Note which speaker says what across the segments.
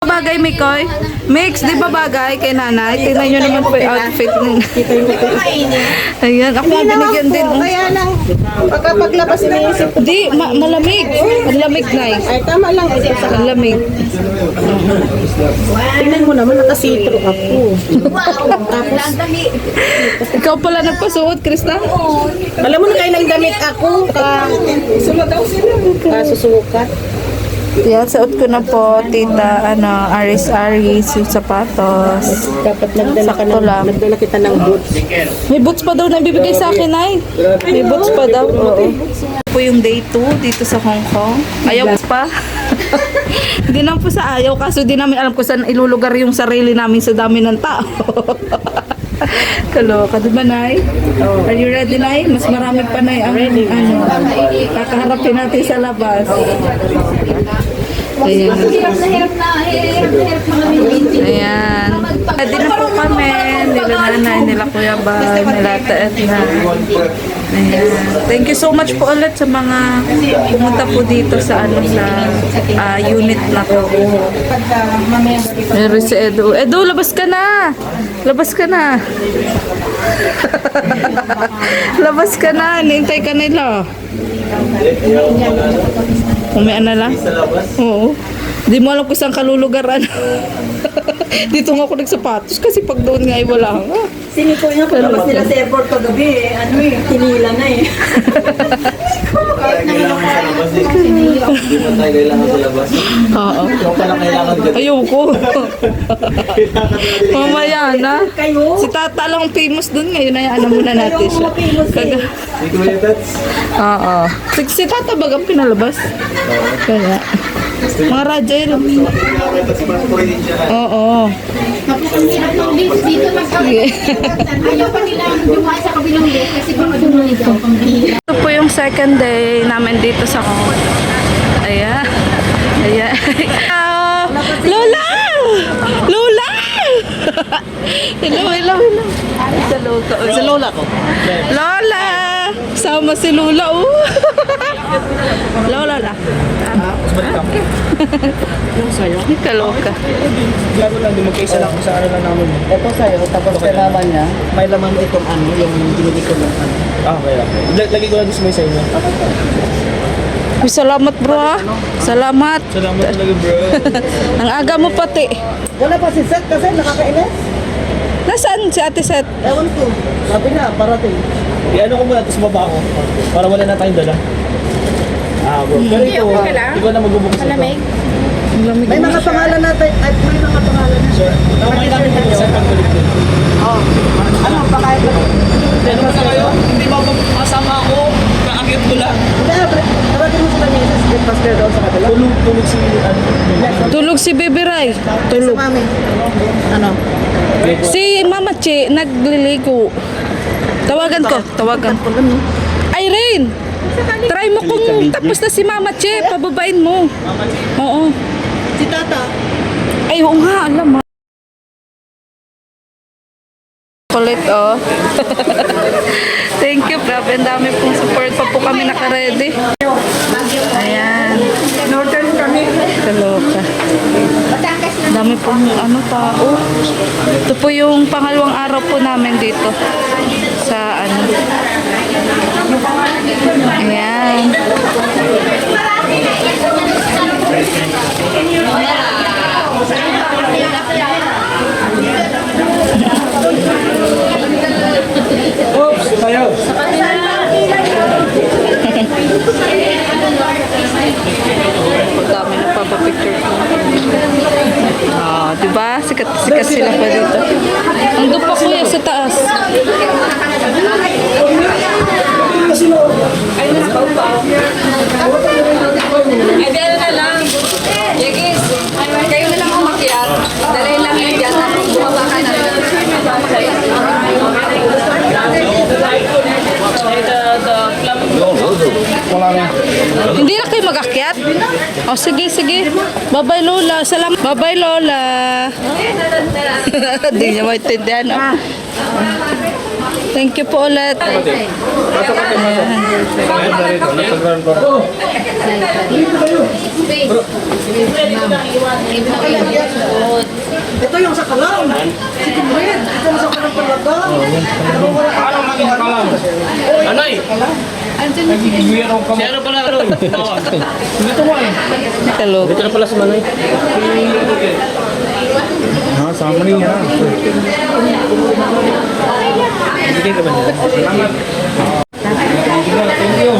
Speaker 1: Bagay, Mikoy. Mix, di ba bagay kay nanay? Tingnan nyo naman po yung outfit niya. Ayan, ako nga binigyan din.
Speaker 2: Kaya lang, pagkapaglabas iniisip ko.
Speaker 1: Di, malamig. Malamig na eh.
Speaker 2: Ay, tama lang.
Speaker 1: Malamig.
Speaker 2: Tingnan mo naman, nakasitro ako.
Speaker 1: Ikaw pala nagpasuot, Krista?
Speaker 2: Alam mo na kailang damit ako. Kasusukat.
Speaker 1: Yan, suot ko na po, tita, aris-aris, yung sapatos.
Speaker 2: Dapat nagdala ka
Speaker 1: Sakto lang.
Speaker 2: nagdala kita ng boots.
Speaker 1: May boots pa daw na ibibigay sa akin, ay. May boots pa daw, oo. Po yung day 2 dito sa Hong Kong. Ayaw pa. Hindi naman po sa ayaw, kaso di namin alam kung saan ilulugar yung sarili namin sa dami ng tao. Kaloka, di ba, Nay? Are you ready, Nay? Mas marami pa, Nay, ang kakaharapin natin sa labas. Ayan. Ayan. Ready na po kami. Nila nanay, nila Kuya Bay, nila Taet na. Ayan. Thank you so much po ulit sa mga pumunta po dito sa unit na to. Meron si Edo. Edo, labas ka na! Labas ka na! Labas ka na! Nintay ka nila. Umian na lang? Oo. Di mo alam kung saan kalulugaran. Dito nga ako nagsapatos kasi pag doon nga ay wala nga.
Speaker 2: Siniko niya, paglabas nila sa airport kagabi, tinila na eh.
Speaker 1: Oo. Ayoko. Mamaya na. Si Tata lang famous doon ngayon. Ayaan na muna natin siya. Oo. Si Tata bagang pinalabas. Kaya. Mga radyo yun. Oo.
Speaker 3: Dito mag-awit. Ayaw pa nila dumaan sa kabilang lift kasi baka dumaan ito.
Speaker 1: Ito po yung second day namin dito sa Hong Kong. Ayan. Ayan. Lola! Lola! Hello, hello, hello. Sa Lola ko. Lola! Sama si Lola, oh. Lola la.
Speaker 2: Yung sa'yo?
Speaker 1: Kaloka.
Speaker 4: Laro lang, di magkaisa lang kung sa ano lang namin.
Speaker 2: Ito sa'yo, tapos kailangan niya.
Speaker 4: May laman itong yung dinili ko ng ano. Okay. Lagi ko lang gusto may sa inyo.
Speaker 1: Uy, salamat bro ha. Salamat.
Speaker 4: Salamat talaga bro.
Speaker 1: Ang aga mo pati.
Speaker 2: Wala pa si Seth kasi nakakainis.
Speaker 1: Nasaan si Ate Seth?
Speaker 2: Ewan ko. Sabi na, parating.
Speaker 4: I-ano ko muna, tapos baba ako. Para wala na tayong dala. Bro. Pero ito, di ko na magbubukas ito.
Speaker 2: May mga pangalan natin. Ay, may mga pangalan na.
Speaker 4: Sure. Nakamay namin din sa pagkulit din.
Speaker 2: Oh. Ano, pakain ba?
Speaker 4: Ano ba kayo? Hindi ba masama ako? Kaakit ko lang.
Speaker 2: Hindi, parating mo sila ni Jesus. Get faster doon sa kabila.
Speaker 4: Tulog si
Speaker 1: Tulog si Baby Rai.
Speaker 2: Tulog. Mami. Ano?
Speaker 1: Si Mama Che nagliligo. Tawagan ko. Tawagan. Irene! Try mo kung tapos na si Mama Che. Pababain mo. Oo.
Speaker 2: Si Tata.
Speaker 1: Ay, oo nga. Alam mo. Kulit, oh. Thank you, grabe. Ang dami pong support pa po kami naka-ready. Ayan.
Speaker 2: Northern kami.
Speaker 1: Kaloka. Ang dami pong tao. Ito po yung pangalawang araw po namin dito. Sa Ayan.
Speaker 4: Oops, tayo.
Speaker 1: Dami na papapicture ko. Diba? Sikat sila pa dito. Ang pa kuya sa taas.
Speaker 3: Ay, ano na lang. Yagis, kayo na lang umakyat. Dalay lang yun dyan. Bumaba ka na.
Speaker 1: Hindi na kayo mag-akyat? O, sige, sige. Bye-bye, Lola. Salamat. Bye-bye, Lola. Hindi niya maintindihan. Oh. Thank you po ulit.
Speaker 2: Ito yung sa kalam. Chicken bread. Ito yung sa kalam talaga.
Speaker 4: Anay! Si ano pala ron? Dito mo eh.
Speaker 1: Hello.
Speaker 4: Dito na pala si Manay. Ha, sama niya. Bigay ka ba nila? Salamat. Thank you.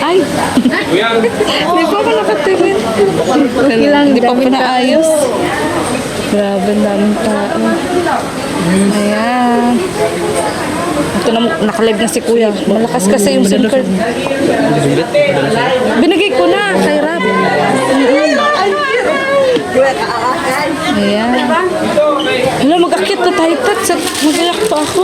Speaker 1: Ay! Hindi pa ako nakatingin. Hindi pa pinaayos. Grabe, ang daming tao. Ayan. Ito na, nakalive na si Kuya. Malakas kasi yung SIM card. Binigay ko na kay Rap. Ayan. Hala, mag-akit na tayo, Tats. Magayak pa ako.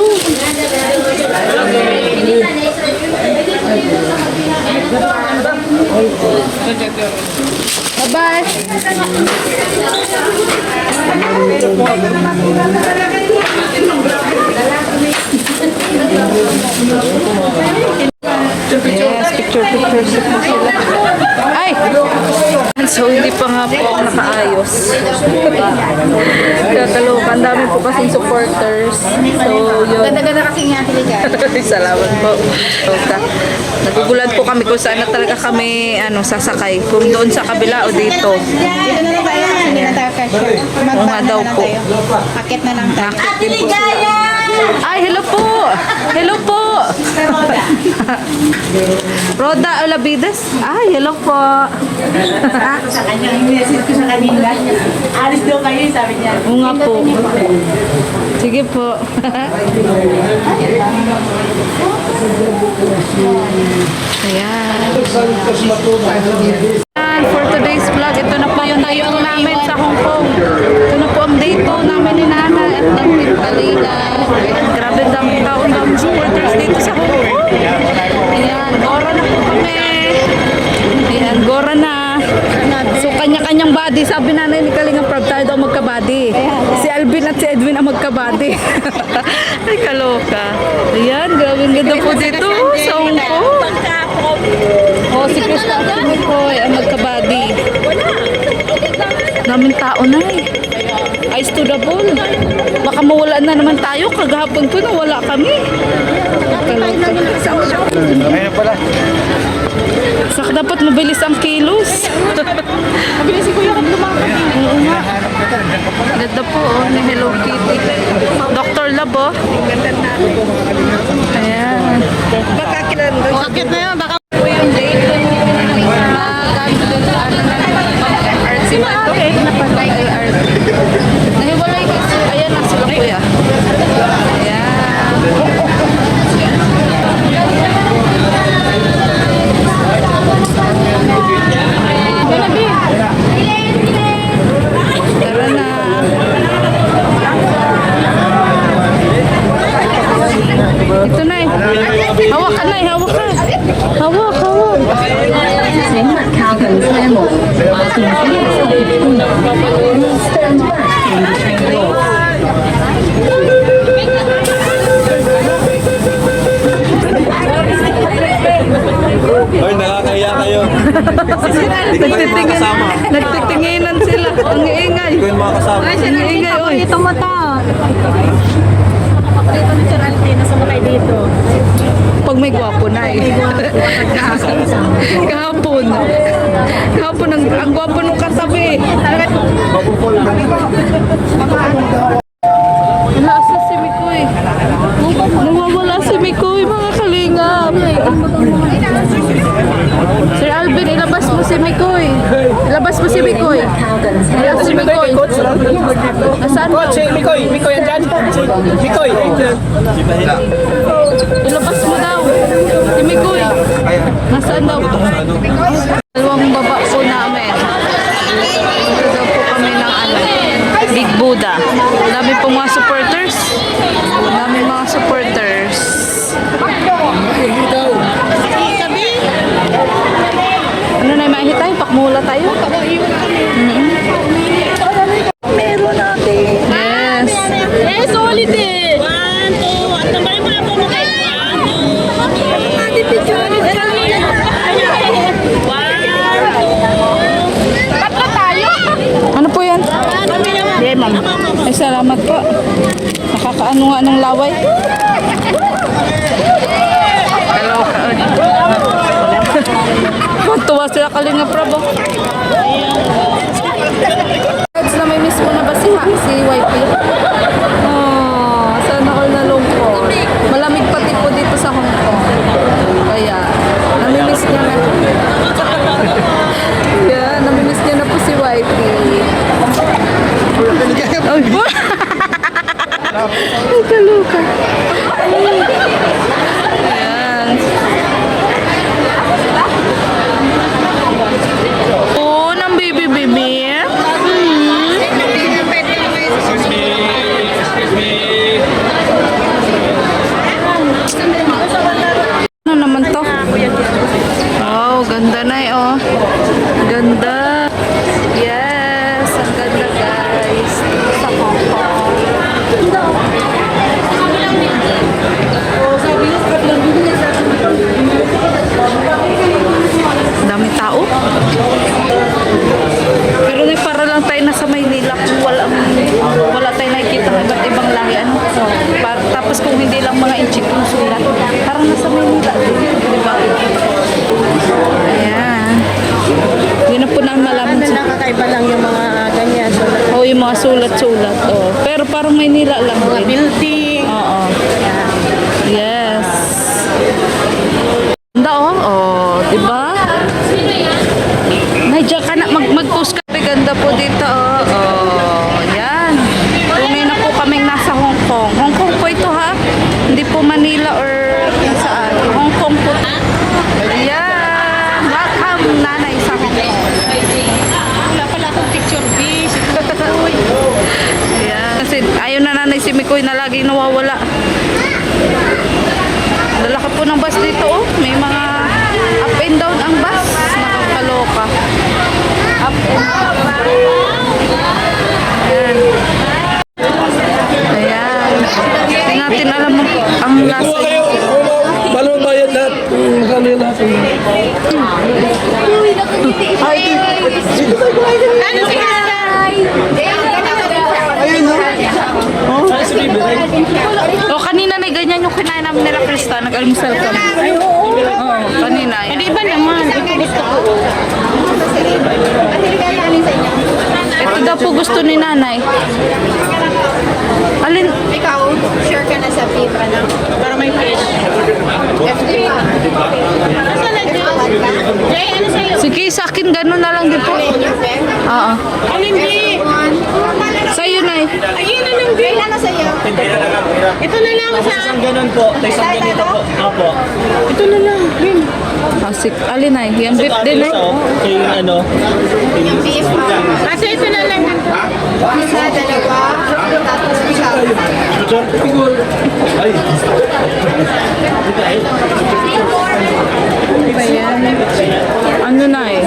Speaker 1: Bye-bye. Yes, picture po sila. Ay! So, hindi pa nga po ako nakaayos. Kakaloka. Ang dami po kasing supporters. So, yun.
Speaker 3: Ganda-ganda kasi nga
Speaker 1: Salamat po. Okay. Nagugulat po kami kung saan na talaga kami sasakay. Kung doon sa kabila o dito.
Speaker 3: Dito na lang tayo kasi hindi na tayo cash.
Speaker 1: Oo nga daw po.
Speaker 3: Akit na lang tayo.
Speaker 1: Ate Ligaya! Ay, hello po! Hello po! Roda Olavides? Ay, hello po!
Speaker 2: Sa kanya, yung message ko sa kanila. Alis daw kayo, sabi niya.
Speaker 1: Oo nga po. Sige po. Ayan. For today's vlog, ito na po yung tayong namin sa Hong Kong. Ito na po ang day 2 namin ni Nana at ng Team Kalina. Grabe daming taon, daming supporters dito sa Hong Kong. Ayan, Gora na po kami. Ayan, Gora na. So, kanya-kanyang body. Sabi nanay ni Kalinga Prab, tayo daw magka-body. Si Alvin at si Edwin ang magka-body. Ay, kaloka. Ayan, grabe ang ganda po dito sa Hong Kong. Oh, si Krista at si Mikoy ang magka-body. Daming tao na eh. Eyes to the ball. Baka mawala na naman tayo. Kagahapon po nawala kami.
Speaker 4: Ayun pala.
Speaker 1: Sak dapat mabilis ang kilos. Mabilis si Kuya kung lumakad. Oo nga. Ganda po oh, ni Hello Kitty. Dr. Lab oh. Ayan. Baka kilan. Bakit na yun? Baka po yung date. Artsy ba ito? Napatay ay artsy. Nahiwalay kasi. Ayan na sila Kuya. Ayan. Tara na. Ito na eh. Hawak ka na eh. Hawak ka. Hawak, hawak.
Speaker 4: Hoy, nakakaya kayo.
Speaker 1: Nagtitinginan sila. Ang iingay.
Speaker 4: Ikaw yung mga kasama.
Speaker 1: Ang iingay, oy.
Speaker 3: Ito mata. Dito ni Sir Alfie, nasumakay dito.
Speaker 1: Pag may gwapo na eh. Kahapon. Kahapon, ang gwapo nung katabi. Nasa si Mikoy. Nawawala si Mikoy, mga kalingap. Sir Alvin, ilabas mo si Mikoy. Ilabas mo si Mikoy. Ilabas si Mikoy. Nasaan mo?
Speaker 4: Coach, Mikoy! Mikoy, andyan! Mikoy!
Speaker 1: Ilabas mo daw. Si Mikoy. Nasaan daw? Dalawang baba po namin. Ito daw po kami ng Big Buddha. Dami pong mga supporters. Dami mga supporters. Ano na yung mahihit tayo? Pakmula tayo? Meron natin. Yes. salamat po. Nakakaano nga ng laway. Hello, tuwa sila Kalinga Prabo. Na may miss mo na ba si YP? Oh, sana all nalungkot. Malamig pati po dito sa Hong Kong. Kaya, namimiss niya na. Yeah, namimiss niya na po si YP. Ay, ba? Ay, kaluka. Ayan. Oh, ng baby. Ano naman to? Wow, ganda na oh. Ganda. Yes, ang ganda guys. Sa Hong Kong. Dami tao. Pero para lang tayo nasa Maynila kung wala tayo nakikita ng iba't ibang lahi. Ano? So, tapos kung hindi lang mga inchik yung sulat, parang nasa Maynila. Diba? Ayan. Yun na po na ang malaman sa...
Speaker 2: Nakakaiba lang yung mga ganyan.
Speaker 1: Oo, yung mga sulat-sulat. Oh. Pero parang Maynila lang.
Speaker 2: Mga
Speaker 1: din.
Speaker 2: building.
Speaker 1: Oo. Yes. Ganda oh. Oh, diba? Nadya ka na. Mag-post ka. Ganda po dito oh. Oh, yan. Tunay na po kaming nasa Hong Kong. Hong Kong po ito ha. Hindi po Manila or kung saan. Hong Kong po. Yan. Welcome nanay sa Hong Kong.
Speaker 2: Wala pala akong picture base.
Speaker 1: Yan. Kasi ayaw na nanay si Mikoy na laging nawawala. Lalaki po ng bus dito oh. May mga up and down ang bus. Nakakaloka. Up and down. Ayan. Ayan. Hindi natin alam ang lasa.
Speaker 4: Paano magbayad lahat? Magkano yung lahat?
Speaker 2: Ano si Nanay?
Speaker 1: O kanina na ganyan yung kinain namin nila Krista. Nag-almusal kami. Ay oo. Oo, kanina.
Speaker 2: Hindi ba naman? Ito gusto ko.
Speaker 1: Ito daw po gusto ni nanay. Alin?
Speaker 2: Ikaw, sure ka na sa beef, ano? Para may fish. Saan na Jay, ano sa'yo?
Speaker 1: Sige, sa akin gano'n na lang din po. Oo.
Speaker 2: Alin, Jay?
Speaker 1: Sa'yo na eh.
Speaker 2: Ayun na lang, Jay. Ano sa'yo? Ito na lang sa...
Speaker 4: Isang ganun po. Isang ganito po. Apo.
Speaker 2: Ito na lang, Jay.
Speaker 1: Alin na eh. Yung beef din eh.
Speaker 4: Kaya yung ano.
Speaker 2: Yung beef, Kasi ito na lang. Isa, dalawa, tapos ikaw.
Speaker 4: Ay.
Speaker 1: Ayan. Ano na eh.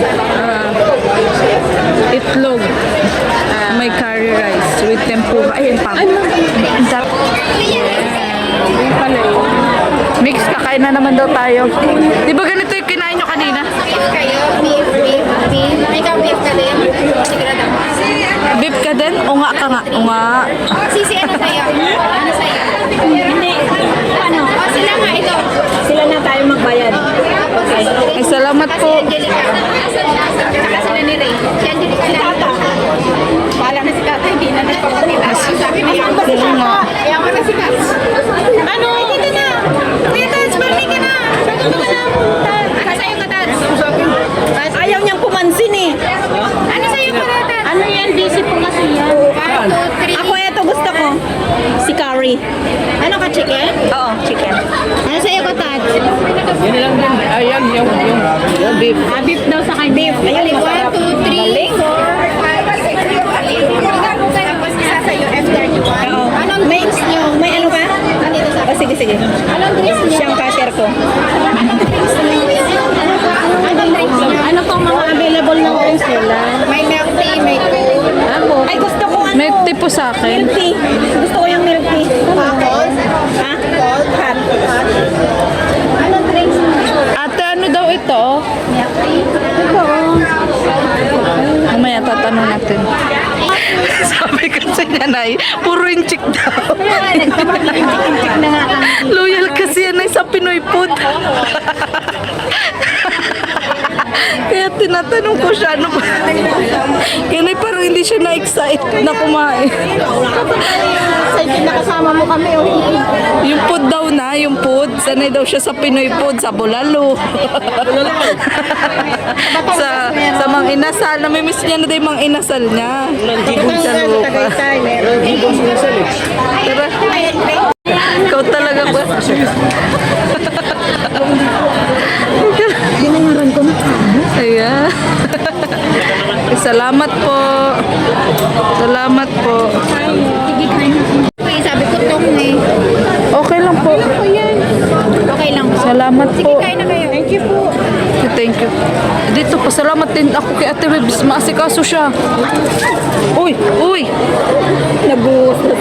Speaker 1: Itlog. May curry rice with tempura. Ayun pa. Ang sarap. Ayun pala eh. Mix, kakain na naman daw tayo. Di ba ganito yung kinain nyo kanina?
Speaker 2: Beef kayo, beef. Ikaw beef ka din. Sigurado.
Speaker 1: Beef ka din? Unga ka nga. Unga.
Speaker 2: Sisi, ano sa'yo? Ano sa'yo? Hindi. Ano? O, sila nga ito. Sila na tayo magbayad. Okay.
Speaker 1: Ay, salamat po.
Speaker 2: Saka sila ni Ray. Si Angelica na. Pala na si Tata, hindi na nagpapakita. Sabi niya, ang basi Tata. Ayaw mo na si Tata. Ano? Dito na. Kuya Tats, balik ka na. Sagot ka na. Sa'yo ka, Tats. Ayaw niyang pumansin eh. Ano sa'yo ka, Tats? Ano yan? Busy po kasi yan. 1, 2, 3. Ako ito gusto ko. Si Curry. Ano ka, chicken? Oo, chicken. Ano sa'yo ka, Tats?
Speaker 1: Yun lang din. Ayan, yung beef.
Speaker 2: Beef daw sa kanya. Beef. Ayun, 1, 2, 3, 4, 5, 6, 7. Tapos isa sa'yo, F31. Anong drinks nyo? May ano ba? Andito sa...
Speaker 5: Sige.
Speaker 2: Anong drinks nyo?
Speaker 5: Siyang cashier ko.
Speaker 2: Anong drinks nyo? Anong drinks nyo?
Speaker 5: Ano pong mga available na drinks nila?
Speaker 2: May milk tea, may coke.
Speaker 5: Ay, gusto ko ano?
Speaker 1: May tip po sa akin.
Speaker 5: Milk tea. Gusto ko yung milk tea.
Speaker 2: Tapos,
Speaker 5: Ha? Hot.
Speaker 2: anong drinks nyo?
Speaker 1: Ate, ano daw ito?
Speaker 2: Milk tea.
Speaker 1: Mamaya tatanong natin. Sabi kasi, niya, Nay. Puro inchik daw.
Speaker 5: Nagkapag-inchik na nga kami.
Speaker 1: Loyal kasi yan, Nay, sa Pinoy food. Kaya tinatanong ko siya, ano ba? Kaya Nay, parang hindi siya na-excite na kumain.
Speaker 5: Excited na kasama mo kami. Oh.
Speaker 1: Yung food daw na, yung food. Sanay daw siya sa Pinoy food, sa bulalo. sa mang inasal. Namimiss niya na din mang inasal niya. Sa lupa.
Speaker 5: Tagaytay, meron.
Speaker 1: Tara. Ikaw talaga ba?
Speaker 5: Ginayaran ko na.
Speaker 1: Ayan. Salamat po. Salamat po.
Speaker 2: Sige, kain. Uy, sabi ko tong eh.
Speaker 1: Okay lang po.
Speaker 2: Okay lang po.
Speaker 1: Salamat
Speaker 2: Sige,
Speaker 1: po.
Speaker 2: kain na kayo. Thank you po.
Speaker 1: Thank you. Dito, pasalamat din ako kay Ate Webs. Maasikaso siya. Uy! Uy!
Speaker 5: Nabuhos na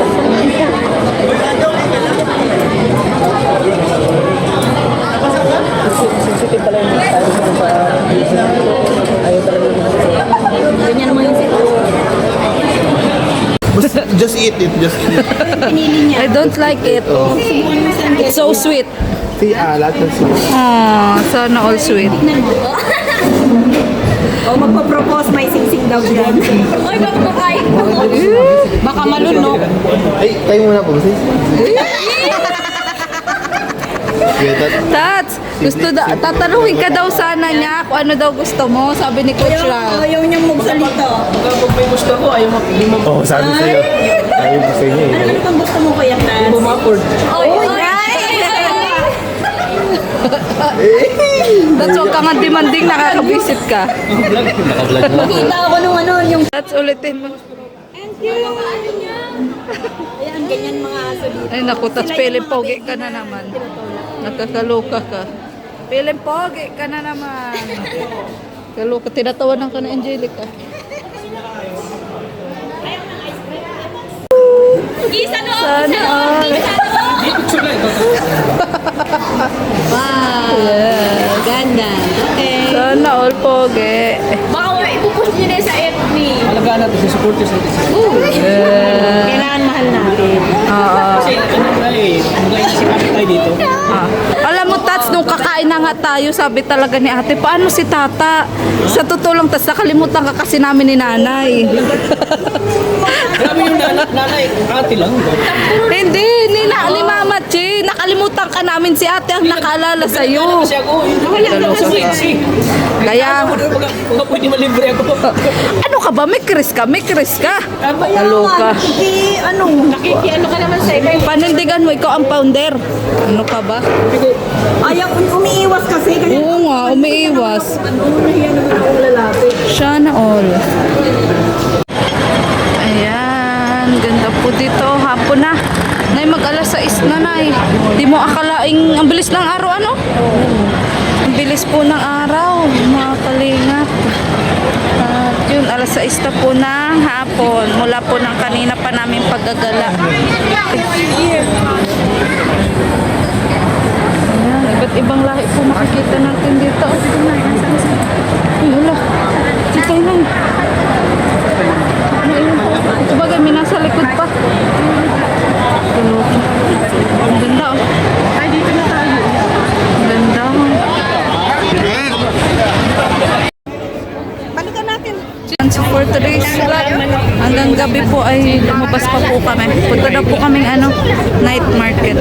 Speaker 4: Sensitive pala yung tayo sa ayaw talaga yung
Speaker 5: Ganyan naman yung
Speaker 6: Just eat it, just eat it.
Speaker 5: pinili niya.
Speaker 1: I don't like it. It's so sweet.
Speaker 6: See, lahat ng sweet.
Speaker 1: Sana all sweet.
Speaker 5: O magpo-propose, may sing-sing daw dyan.
Speaker 2: Ay, baka makain po.
Speaker 1: Baka malunok.
Speaker 6: Ay, tayo muna po.
Speaker 1: Tats, tatanungin ka daw sana niya kung ano daw gusto mo. Sabi ni Coach Ralph.
Speaker 5: Ayaw niyang magsalita.
Speaker 4: Pag may gusto ko, ayaw mo. Hindi mo.
Speaker 6: Oo, sabi sa'yo. Ayaw mo sa inyo eh.
Speaker 5: Ano pang gusto mo kaya, Tans?
Speaker 4: Bumapord.
Speaker 1: Tats, huwag ka nga demanding, nakakabisit ka.
Speaker 4: Naka-vlog mo.
Speaker 5: Kita ako nung ano, yung...
Speaker 1: Tats, ulitin mo.
Speaker 5: Ayan, ganyan mga aso dito.
Speaker 1: Ay naku, Tats, piling pogi ka na naman. Nakakaloka ka. Piling pogi ka na naman. Kaloka, tinatawanan ka na Angelica.
Speaker 2: Isa no.
Speaker 1: Sana all.
Speaker 5: Wow, ganda. Okay.
Speaker 1: Sana all pogi.
Speaker 2: Baka ipupush nyo na sa FB.
Speaker 4: Alagaan natin sa supporters natin.
Speaker 5: Kailangan mahal natin.
Speaker 4: Kasi ano na eh, mag-iisip kami tayo dito.
Speaker 1: Alam mo, Tats, nung kakain na nga tayo, sabi talaga ni ate, paano si tata? Sa totoo lang, Tats, nakalimutan ka kasi namin ni nanay.
Speaker 4: Grabe yung nanay, ate lang.
Speaker 1: Hindi, ni Mama Chi, nakalimutan ka namin si ate ang nakaalala sa'yo.
Speaker 4: Kasi ako, wala na ako sa Quincy.
Speaker 1: Kaya,
Speaker 4: Baka pwede malibre ako.
Speaker 1: ano ka ba? May Chris ka? Kaloka.
Speaker 5: Hindi, ano,
Speaker 2: Nakikiano ka naman sa iba.
Speaker 1: Panindigan mo, ikaw ang founder. Ano ka ba?
Speaker 5: ayaw, umiiwas kasi. Kaya,
Speaker 1: Oo nga, umiiwas.
Speaker 5: ano, nahiya naman akong lalapit.
Speaker 1: Sana all. Ayan, ganda po dito. Hapon na. Nay, mag-alas 6 na, Nay. Di mo akalaing, ang bilis ng araw, ano? Ang bilis po ng araw, mga kalingap. At yun, alas 6 na po ng hapon. Mula po ng kanina pa namin paggagala. Ayan, iba't ibang lahi po makikita natin dito. Ay, wala. Sitay na. Sabagay, may nasa likod pa. Ang ganda, oh. Ay, dito na tayo. Ang ganda.
Speaker 5: Balikan natin.
Speaker 1: So for today's vlog, hanggang gabi po ay lumabas pa po kami. Punta na po kaming night market.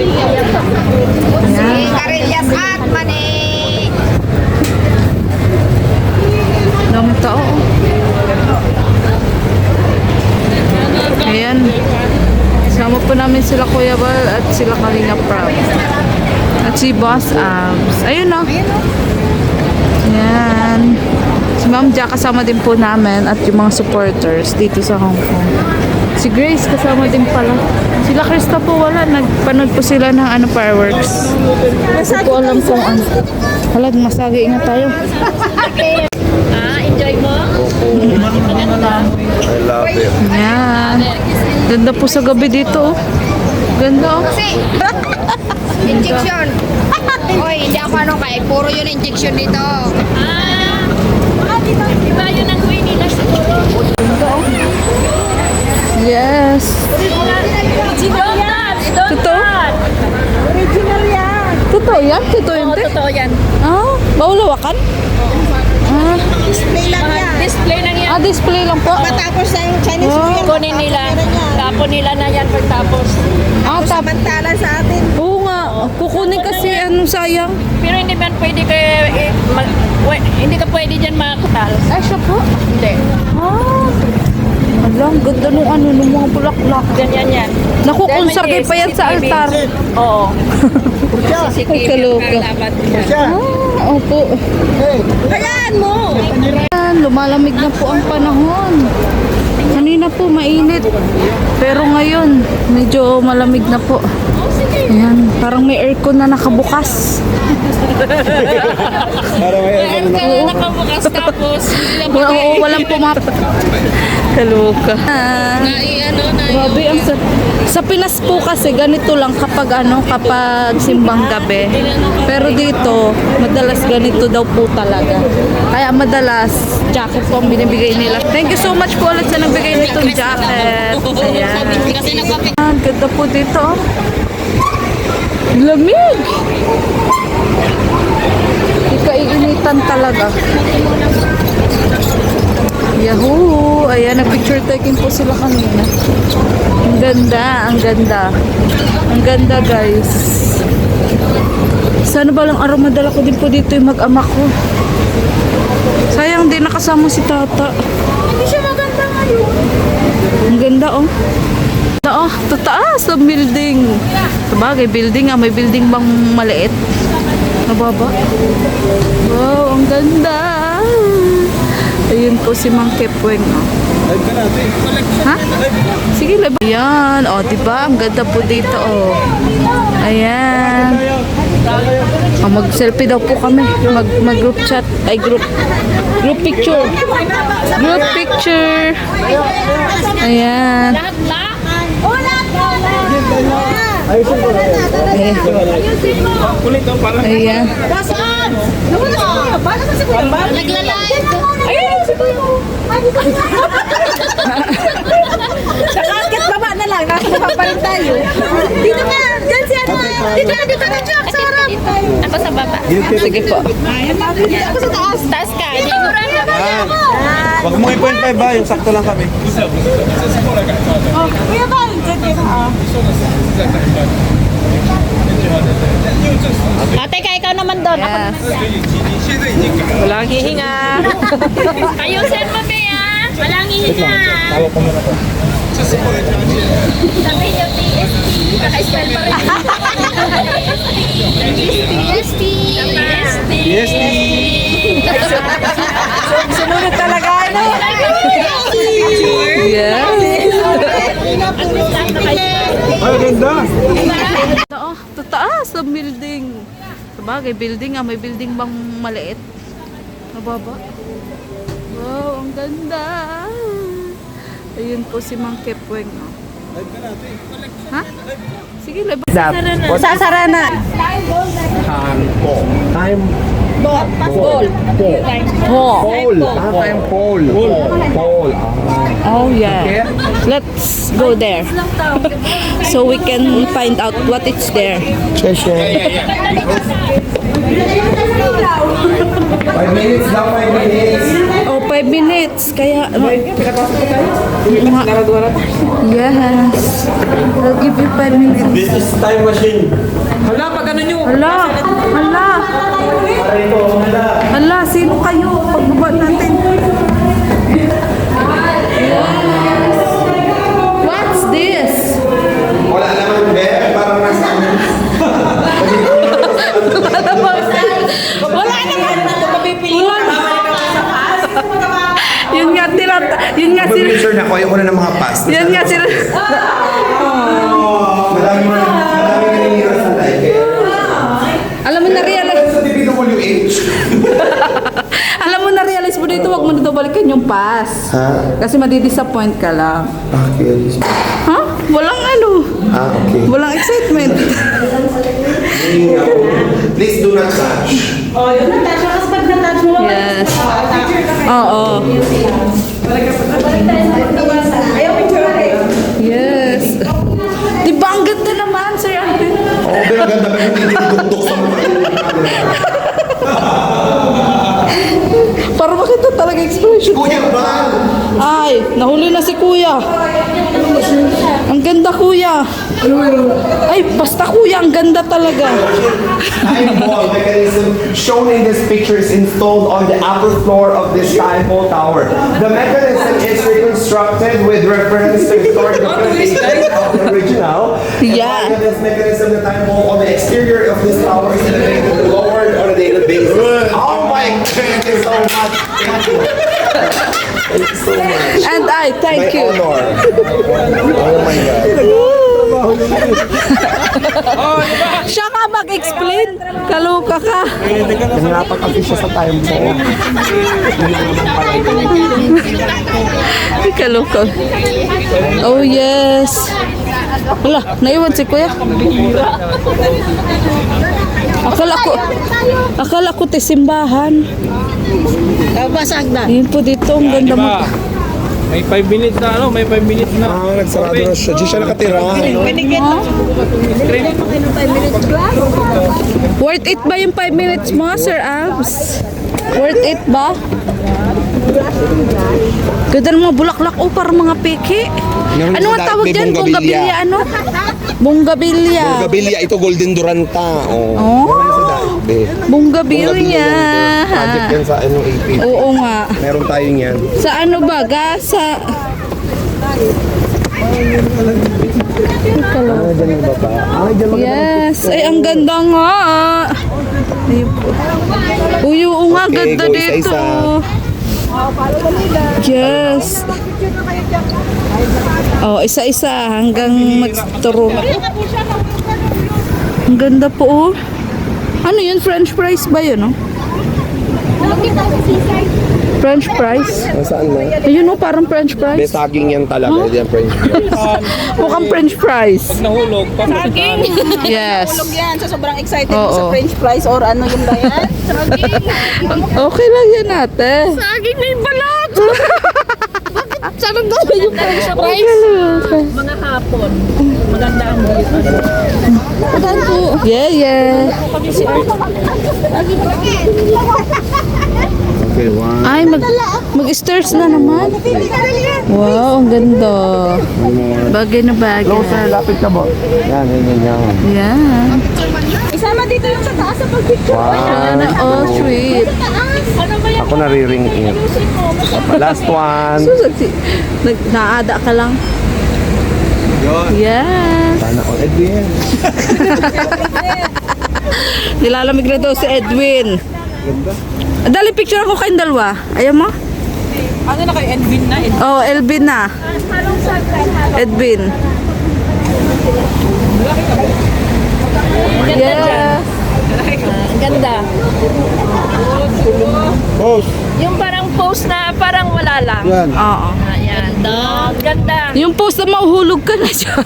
Speaker 1: Ayan.
Speaker 2: Karillas at mani.
Speaker 1: Dami tao. Ayan. Sama po namin sila Kuya Bal at sila Kalinga Prab. At si Boss Abs. Ayun o. Ayan. Si Ma'am Jack kasama din po namin at yung mga supporters dito sa Hong Kong. Si Grace kasama din pala. Sila Krista po wala. Nagpanood po sila ng fireworks. Kasi po alam kung ano. Hala, masagi nga tayo.
Speaker 2: Enjoy mo?
Speaker 6: I love it.
Speaker 1: Yan. Ganda po sa gabi dito. Oh. Ganda. Oh.
Speaker 2: Kasi, injection. Oy, hindi ako kay puro yun injection dito. Iba yun ang way nila siguro.
Speaker 1: Yes. hawakan? Ah,
Speaker 5: Display lang yan.
Speaker 2: Display lang yan.
Speaker 1: display lang po.
Speaker 5: Matapos na yung Chinese New Year.
Speaker 2: Kunin nila. Tapon nila na yan pagtapos.
Speaker 5: Samantala sa atin.
Speaker 1: Oo nga. Kukunin kasi anong sayang.
Speaker 2: Pero hindi man pwede hindi ka pwede dyan makatal.
Speaker 1: Ay, siya po.
Speaker 2: Hindi.
Speaker 1: Ah. Alam, ganda nung nung mga bulaklak.
Speaker 2: Ganyan yan.
Speaker 1: Nakukonsarge pa yan sa altar.
Speaker 2: Oo.
Speaker 1: Ay, kaloka. Ah, opo.
Speaker 5: Hayaan mo.
Speaker 1: Ayan, lumalamig na po ang panahon. Kanina po mainit. Pero ngayon, medyo malamig na po. Ayan, parang may aircon na nakabukas.
Speaker 6: Para may
Speaker 2: Ayan ka na nakabukas tapos.
Speaker 1: Oo, walang Kaloka. Grabe, ang sa Pinas po kasi ganito lang kapag kapag simbang gabi. Pero dito, madalas ganito daw po talaga. Kaya madalas, jacket po ang binibigay nila. Thank you so much po ulit sa nagbigay nitong jacket. Ayan. Ang ganda po dito. Oh. Lamig! Hindi kaiinitan talaga. Yahoo! Ayan, nag-picture taking po sila kanina. Ang ganda, ang ganda. Ang ganda, guys. Sana ba lang araw madala ko din po dito yung mag-ama ko. Sayang, di nakasama si tata. Hindi siya maganda ngayon. Ang ganda, oh. Oh, tataas ang building. Sabagay, building may building bang maliit? Nababa? Wow, ang ganda. Ayun po si Mang Kepweng. Oh.
Speaker 4: Live ka natin.
Speaker 1: Ha? Sige, live. Ayan. O, diba? Ang ganda po dito, oh. Ayan. Oh, mag-selfie daw po kami. Mag-group chat. Ay, group picture. Group picture. Ayan.
Speaker 4: Ayusin ko lang. Kulit daw, parang
Speaker 1: Ayan.
Speaker 5: Saan? Paano kasi kuya ba?
Speaker 2: Nagla-live.
Speaker 5: Ayun, si kuya. Nakakit baba na lang. Nakakita pa rin tayo. Dito ka. Diyan si ano. Dito na, Jack. Sa harap.
Speaker 2: Ako sa baba.
Speaker 1: Sige po.
Speaker 5: Ako sa taas.
Speaker 2: Taas ka. Sigurado ako.
Speaker 6: Wag mo 8.5 ba? Yung sakto lang kami.
Speaker 5: Oh, kuya ba? Diyan ka.
Speaker 2: Teka, ikaw naman doon. Ako
Speaker 1: Yes.
Speaker 2: naman.
Speaker 1: Walang hihinga.
Speaker 2: Ayusin mo, Bea. Walang hihinga.
Speaker 6: Tawag ko muna po.
Speaker 2: Sabi niyo, TST. Naka-spell pa rin. TST.
Speaker 6: Yes,
Speaker 5: Sumunod talaga. Ano?
Speaker 1: Yes.
Speaker 6: Ay, ganda.
Speaker 1: Oh, tataas ang building. Sabagay, building may building bang maliit? Nababa? Wow, ang ganda. Ayun po si Mang Kepweng. Oh.
Speaker 4: live ka natin.
Speaker 1: Ha? Sige, live.
Speaker 5: Sasara na.
Speaker 6: Time.
Speaker 1: Ball.
Speaker 6: Pole. Time pole. Pole.
Speaker 1: Oh, yeah. Let's go there. So we can find out what it's there.
Speaker 6: Session. 5 minutes daw, 5 minutes.
Speaker 1: Oh, 5 minutes. Kaya, yes. I'll give you 5 minutes.
Speaker 6: This is time machine.
Speaker 1: Hala, sino kayo? Pagbaba natin. Yes. What's this?
Speaker 6: Wala naman, be. Parang nasa...
Speaker 1: Wala naman. Yun nga sila.
Speaker 6: Mag-picture na ako. Ayoko na ng mga past.
Speaker 1: Yun nga sila.
Speaker 6: Marami nangyayari sa live.
Speaker 1: Alam mo na-realize.
Speaker 6: Sa DPWH.
Speaker 1: Alam mo na-realize mo dito, wag mo dito balikan yung pass.
Speaker 6: Ha?
Speaker 1: Kasi madidisappoint ka lang.
Speaker 6: Bakit?
Speaker 1: Ha? Walang
Speaker 6: Okay.
Speaker 1: walang excitement.
Speaker 6: Please do not touch.
Speaker 1: Yes. Oo. Yes. Di ba ang ganda naman, Sir Alvin?
Speaker 6: Oo, pero ganda pa yung hindi duduktok sa mga Kuya Bal!
Speaker 1: Ay, nahuli na si Kuya. Ang ganda, Kuya. Ay, basta Kuya, ang ganda talaga.
Speaker 6: Time wall mechanism shown in this picture is installed on the upper floor of this time wall tower. The mechanism is reconstructed with reference to historic documentation of the original.
Speaker 1: Yeah.
Speaker 6: And this mechanism, the time wall on the exterior of this tower is elevated and lowered on a daily basis. Oh my God! Thank you so much. Thank you. Thank you so much.
Speaker 1: And I thank
Speaker 6: My
Speaker 1: you.
Speaker 6: honor. Oh my God.
Speaker 1: Siya ka mag-explain. Kaloka ka.
Speaker 6: Napag-kasi siya sa time wall.
Speaker 1: Ay, kaloka. Oh, yes. Wala, naiwan si Kuya. Akala ko simbahan.
Speaker 5: Basag na.
Speaker 1: Yun po dito, ang ganda mo.
Speaker 4: May 5 minutes na ano, may 5 minutes na.
Speaker 6: Nagsarado na siya. Di siya nakatira.
Speaker 1: Worth it ba yung 5 minutes mo, Sir Abs? Worth it ba? Ganda ng mga bulaklak o parang mga peke.
Speaker 6: Meron
Speaker 1: Ano
Speaker 6: sa
Speaker 1: ang
Speaker 6: dati,
Speaker 1: tawag
Speaker 6: may
Speaker 1: dyan?
Speaker 6: bonggabilya.
Speaker 1: Bonggabilya ano? Bonggabilya.
Speaker 6: Gabilya, ito Golden Duranta. Oh.
Speaker 1: Oh,
Speaker 6: Be.
Speaker 1: bonggabilya.
Speaker 6: Project yan sa ano, AP.
Speaker 1: Oo nga.
Speaker 6: Meron tayo niyan.
Speaker 1: Sa ano ba? Gasa.
Speaker 6: Diyan yung baba. Diyan
Speaker 1: Yes. Ay, ang ganda nga. Ayun po. Uy, oo nga.
Speaker 6: Okay,
Speaker 1: Ganda
Speaker 6: go
Speaker 1: dito.
Speaker 6: isa-isa.
Speaker 1: Yes. Oh, isa-isa hanggang magturo. Ang ganda po, oh. Ano yun? French fries ba yun, oh? French fries?
Speaker 6: Saan na?
Speaker 1: Ayun, oh, parang French fries.
Speaker 6: Besaging yan talaga. Yan, French fries.
Speaker 1: Mukhang French fries.
Speaker 4: Nahulog.
Speaker 1: Yes.
Speaker 5: Tulog yan. So, sobrang excited
Speaker 1: Oo.
Speaker 5: mo sa french fries or ano yun ba yan?
Speaker 1: Okay lang yan, ate.
Speaker 5: Saging na yung balat! Saan ang gawin yung french fries? Mga hapon. Maganda ang
Speaker 1: Yeah, yeah.
Speaker 6: Okay, one.
Speaker 1: Ay, mag-stairs na naman. Wow, ang ganda. Bagay na bagay.
Speaker 6: Closer, lapit ka ba? Yan, yan, yan.
Speaker 1: Yan.
Speaker 5: Isama dito yung sa taas sa pag-picture.
Speaker 1: Sana all sweet.
Speaker 5: Ano ba yan?
Speaker 6: Ako nariring it. Last one.
Speaker 1: Naada ka lang. Yes.
Speaker 6: Sana all. Edwin.
Speaker 1: Nilalamig na daw si Edwin. Dali, picture ako kayong dalawa. Ayaw mo?
Speaker 5: Ano na kayo? Edwin na.
Speaker 1: Oh, Elvin na. Edwin. Yeah.
Speaker 2: Ang ganda.
Speaker 6: Boss.
Speaker 2: Yung parang post na parang wala lang.
Speaker 6: Yan.
Speaker 1: Oo.
Speaker 2: Ayan. Ang ganda.
Speaker 1: Yung post na mauhulog ka na dyan.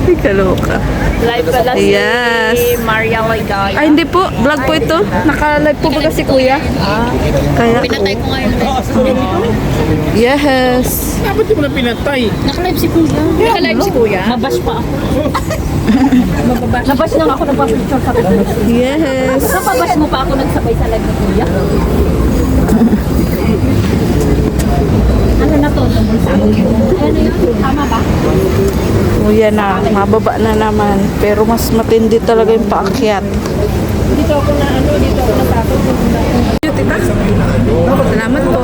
Speaker 1: Ay, kaloka.
Speaker 2: Live pala si
Speaker 1: Yes.
Speaker 2: Maria Loigaya.
Speaker 1: Ay, hindi po. Vlog po ito. Naka-live po ba kasi kuya? Kaya,
Speaker 2: Pinatay ko ngayon.
Speaker 1: yes.
Speaker 4: Dapat di mo na pinatay.
Speaker 2: Naka-live si Kuya. Naka-live si Kuya? Mabash pa ako. Nabash lang ako nagpa-picture sa Kuya.
Speaker 1: Yes.
Speaker 2: Napabash mo pa ako nagsabay sa live ni Kuya. Ano na to? Ano yun? Tama ba?
Speaker 1: Kuya na. Mababa na naman. Pero mas matindi talaga yung paakyat.
Speaker 2: Dito ako na dito ako natakot.
Speaker 1: Tita. Salamat po.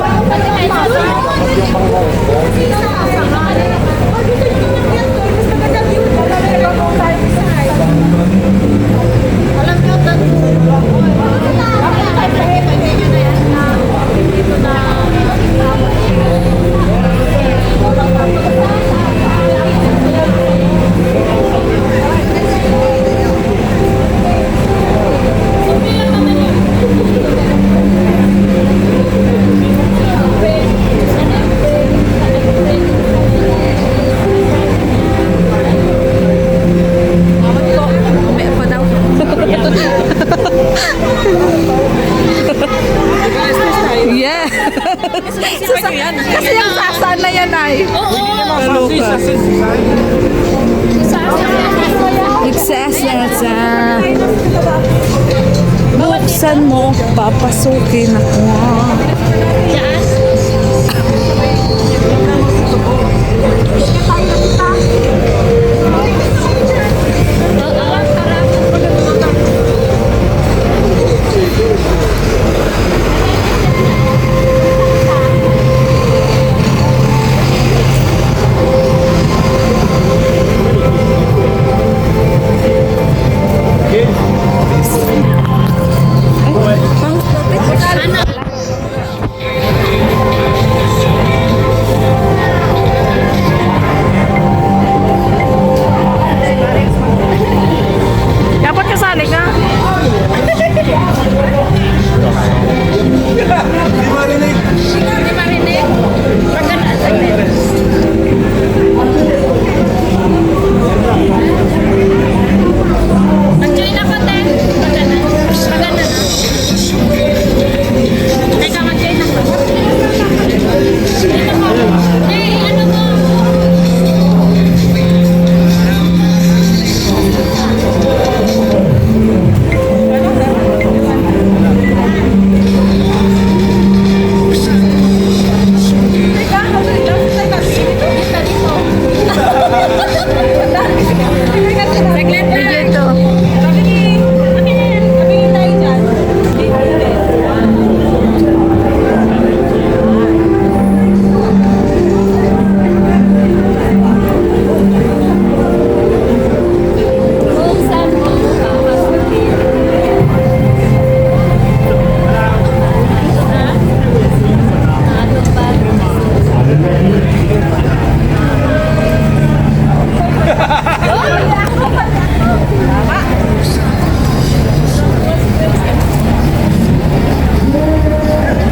Speaker 1: May pa daw. Yeah. Kasi yung sasana yan ay. Kaloka. Nagsasasa. Buksan mo, papasukin ako. Dapat kasali ka.
Speaker 2: Di marinig? Mag-join ako, te. Magana. Magana na. Teka, mag-join ako. Dito mo. Hey, ano mo? Saglit na.
Speaker 1: Dito.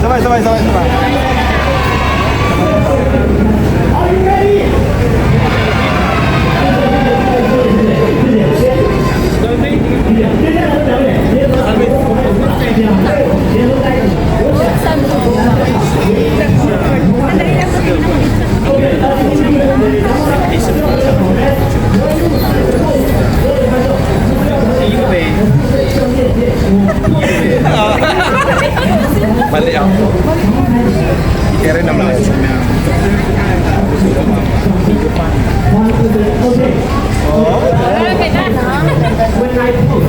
Speaker 4: Sabay. Mali ako. Kaya rin naman.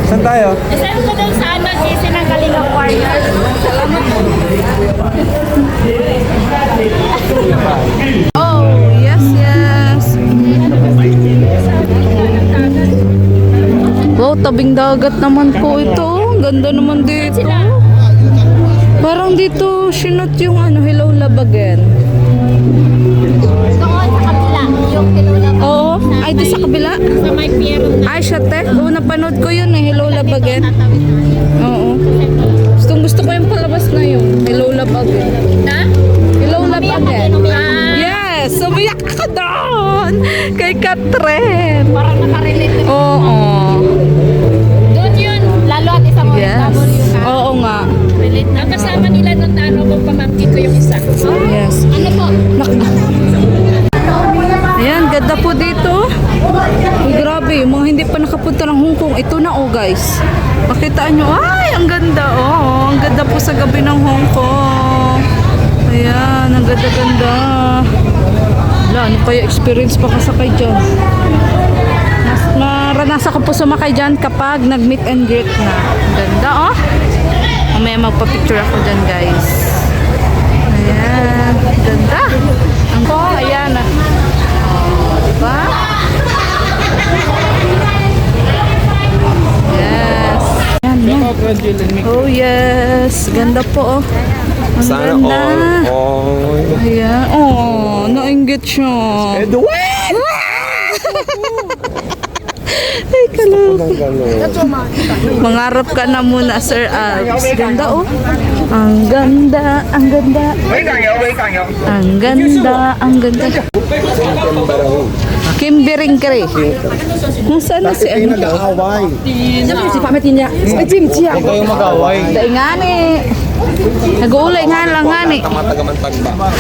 Speaker 4: Saan tayo?
Speaker 2: Saan ko daw sa ano, GC ng Kalinga Warrior?
Speaker 1: Oh, yes. Wow, tabing dagat naman po ito. Ang ganda naman dito. Parang dito sinot yung Hello Love Again.
Speaker 2: Doon sa kabila, yung kinula ko.
Speaker 1: Oo, ay di sa kabila.
Speaker 2: Sa may Piero na.
Speaker 1: Ay, siya te. Oo, napanood ko yun Hello Love Again.
Speaker 2: Tatawid na.
Speaker 1: Oo. Gusto ko yung palabas na yun. Hello Love Again.
Speaker 2: Na?
Speaker 1: Hello Love
Speaker 2: Umiyak ka
Speaker 1: Again.
Speaker 2: din, umiyak ka.
Speaker 1: Yes, umiyak ka doon. Kay Catherine.
Speaker 2: Parang nakarelate.
Speaker 1: Oo.
Speaker 2: Doon yun, lalo at isang
Speaker 1: Yes.
Speaker 2: OFW ka.
Speaker 1: Oo nga.
Speaker 2: Relate na. Ang kasama nila doon na ano, kung pamangkin ko yung isa.
Speaker 1: Yes.
Speaker 2: Ano po?
Speaker 1: Ayan, ganda po dito. Uy, grabe, yung mga hindi pa nakapunta ng Hong Kong, ito na oh guys. Pakitaan nyo, ay, ang ganda oh. Ang ganda po sa gabi ng Hong Kong. Ayan, ang ganda-ganda. Wala, ano kaya experience pa kasakay dyan? Naranasan ko po sumakay dyan kapag nag-meet and greet na. Ang ganda oh. Mamaya magpa-picture ako dyan guys. Ayan, ganda. Ang po, ayan. Diba? Yes. Ayan, yan. Oh yes. Ganda po oh. Ang
Speaker 6: Sana
Speaker 1: ganda.
Speaker 6: all.
Speaker 1: Ayan. Oh, nainggit siya.
Speaker 6: Edwin!
Speaker 1: Ay, kaloko. Mangarap ka na muna, Sir Alps. Ganda oh. Ang ganda, ang ganda. Ang ganda, ang ganda. Kim Beringkere. Nasaan na si ano?
Speaker 6: Nag-aaway.
Speaker 1: Si pamitin niya. Ay, Jim, siya.
Speaker 4: Ikaw yung mag-aaway.
Speaker 1: Dahil nga ni. Nag-uulay nga lang nga ni.
Speaker 6: Tamatagaman tagba.